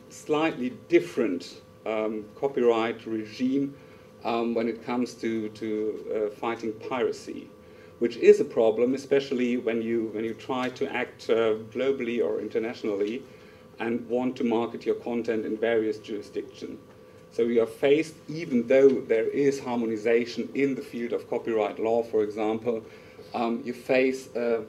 slightly different copyright regime when it comes to fighting piracy, which is a problem, especially when you try to act globally or internationally and want to market your content in various jurisdictions. So we are faced, even though there is harmonization in the field of copyright law, for example, you face a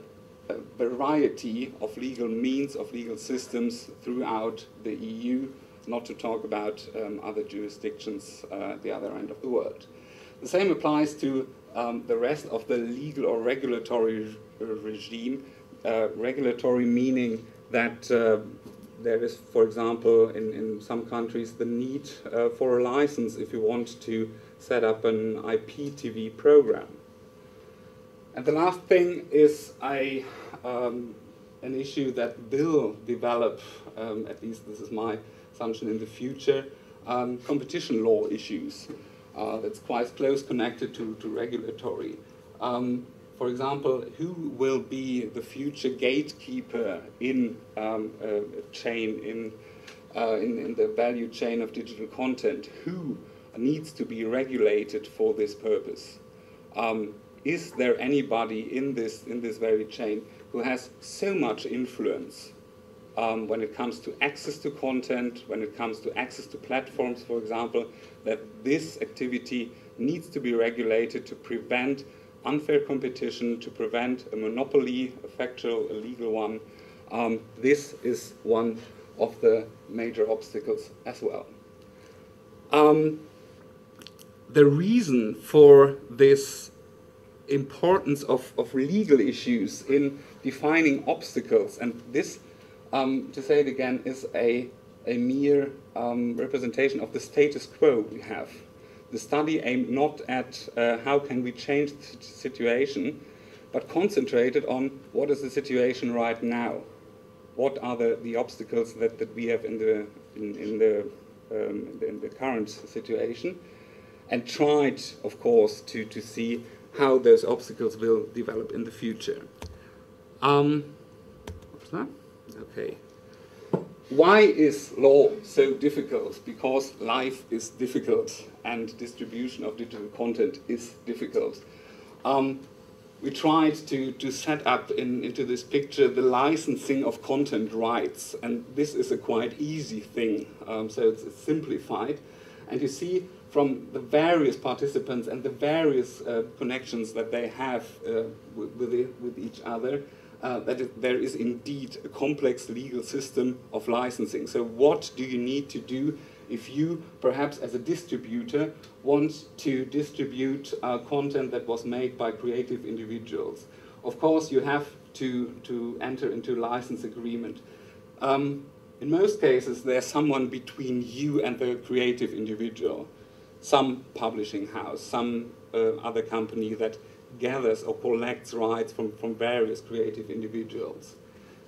variety of legal means, of legal systems throughout the EU, not to talk about other jurisdictions at the other end of the world. The same applies to the rest of the legal or regulatory regime. Regulatory meaning that there is, for example, in some countries, the need for a license if you want to set up an IPTV program. And the last thing is an issue that will develop, at least this is my assumption in the future, competition law issues. That's quite close connected to regulatory. For example, who will be the future gatekeeper in a chain, in the value chain of digital content? Who needs to be regulated for this purpose? Is there anybody in this very chain who has so much influence when it comes to access to content, when it comes to access to platforms, for example, that this activity needs to be regulated to prevent unfair competition, to prevent a monopoly, a factual, a legal one? This is one of the major obstacles as well. The reason for this importance of legal issues in defining obstacles, and this, to say it again, is a mere representation of the status quo we have. The study aimed not at how can we change the situation, but concentrated on what is the situation right now. What are the obstacles that we have in the current situation, and tried, of course, to see how those obstacles will develop in the future. What's that? Okay. Why is law so difficult? Because life is difficult and distribution of digital content is difficult. We tried to set up into this picture the licensing of content rights, and this is a quite easy thing, so it's simplified. And you see from the various participants and the various connections that they have with each other, that there is indeed a complex legal system of licensing. So what do you need to do if you, perhaps as a distributor, want to distribute content that was made by creative individuals? Of course, you have to enter into a license agreement. In most cases, there's someone between you and the creative individual. Some publishing house, some other company that gathers or collects rights from various creative individuals.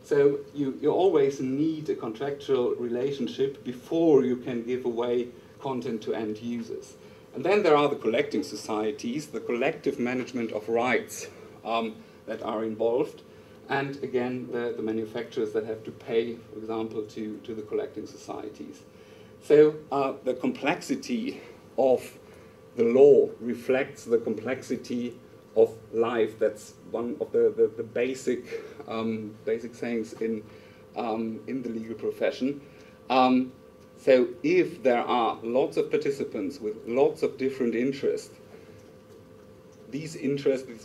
So you always need a contractual relationship before you can give away content to end users. And then there are the collecting societies, the collective management of rights that are involved, and again the manufacturers that have to pay, for example, to the collecting societies. So the complexity of the law reflects the complexity of life. That's one of the basic sayings in the legal profession. So if there are lots of participants with lots of different interests, these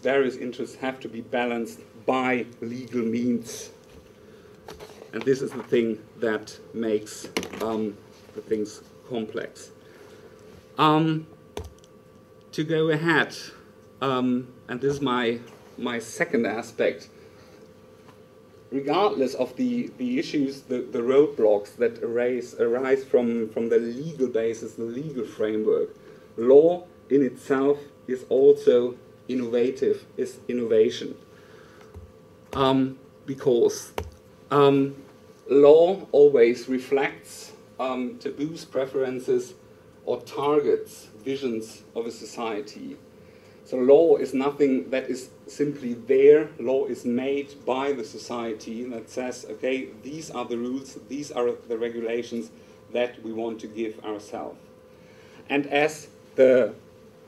various interests have to be balanced by legal means. And this is the thing that makes the things complex. To go ahead, and this is my second aspect, regardless of the issues, the roadblocks that arise from the legal basis, the legal framework, law in itself is also innovative, is innovation. Because law always reflects taboos, preferences, or targets visions of a society. So law is nothing that is simply there. Law is made by the society that says, okay, these are the rules, these are the regulations that we want to give ourselves. And as the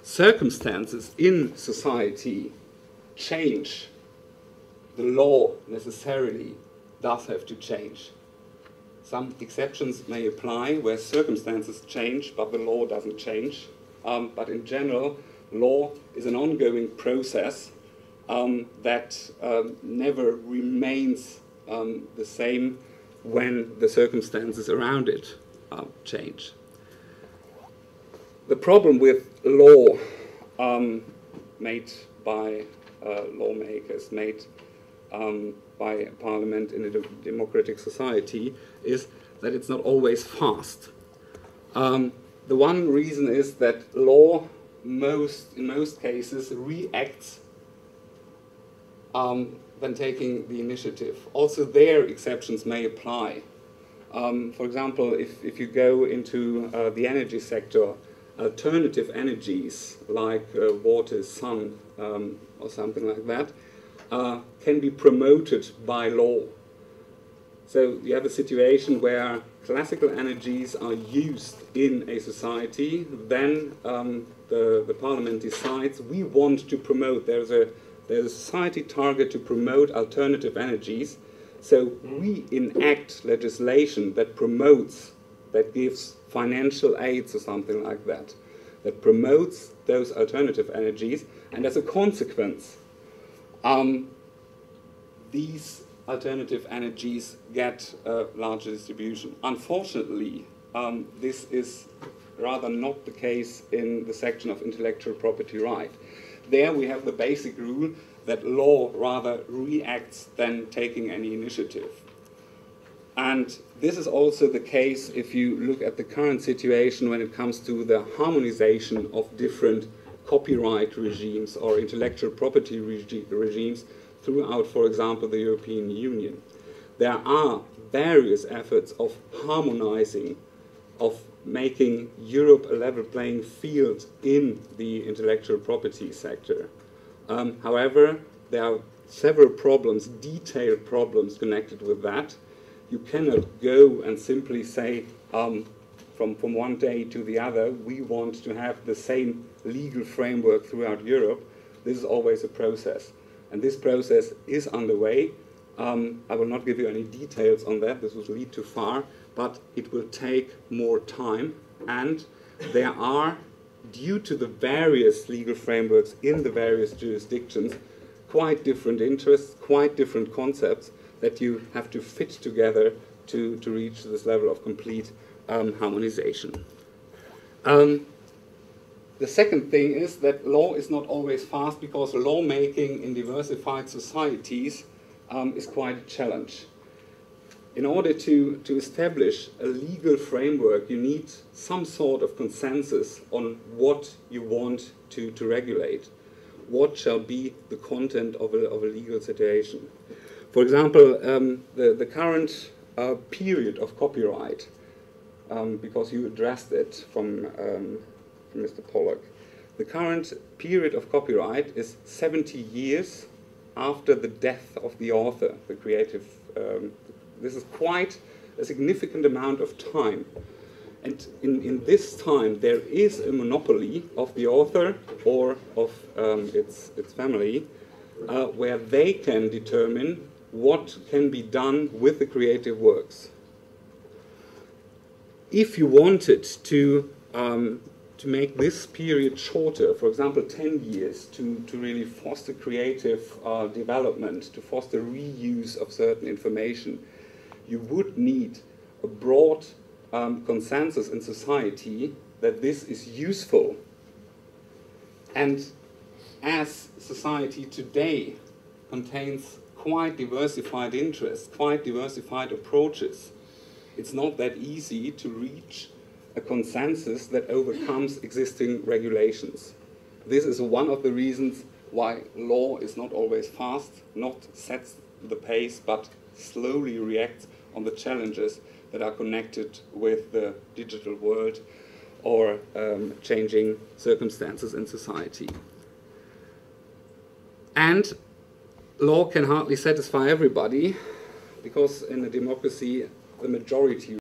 circumstances in society change, the law necessarily does have to change. Some exceptions may apply where circumstances change, but the law doesn't change. But in general, law is an ongoing process that never remains the same when the circumstances around it change. The problem with law made by lawmakers, made by parliament in a democratic society, is that it's not always fast. The one reason is that law in most cases reacts when taking the initiative. Also there exceptions may apply. For example, if you go into the energy sector, alternative energies like water, sun, or something like that, can be promoted by law. So you have a situation where classical energies are used in a society, then the parliament decides we want to promote, there's a society target to promote alternative energies, so we enact legislation that promotes, that gives financial aids or something like that, that promotes those alternative energies, and as a consequence, these alternative energies get a larger distribution. Unfortunately, this is rather not the case in the section of intellectual property right. There we have the basic rule that law rather reacts than taking any initiative. And this is also the case if you look at the current situation when it comes to the harmonization of different copyright regimes or intellectual property regimes throughout, for example, the European Union. There are various efforts of harmonizing, of making Europe a level playing field in the intellectual property sector. However, there are several problems, detailed problems connected with that. You cannot go and simply say from one day to the other, we want to have the same legal framework throughout Europe. This is always a process. And this process is underway. I will not give you any details on that, this would lead too far, but it will take more time, and there are, due to the various legal frameworks in the various jurisdictions, quite different interests, quite different concepts that you have to fit together to reach this level of complete harmonization. The second thing is that law is not always fast because lawmaking in diversified societies is quite a challenge. In order to establish a legal framework, you need some sort of consensus on what you want to regulate. What shall be the content of a legal situation? For example, the current period of copyright, because you addressed it from Mr. Pollock. The current period of copyright is 70 years after the death of the author, the creative. This is quite a significant amount of time. And in this time, there is a monopoly of the author or of its family, where they can determine what can be done with the creative works. If you wanted to make this period shorter, for example 10 years, to really foster creative development, to foster reuse of certain information, you would need a broad consensus in society that this is useful. And as society today contains quite diversified interests, quite diversified approaches, it's not that easy to reach a consensus that overcomes existing regulations. This is one of the reasons why law is not always fast, not sets the pace, but slowly reacts on the challenges that are connected with the digital world or changing circumstances in society. And law can hardly satisfy everybody, because in a democracy, the majority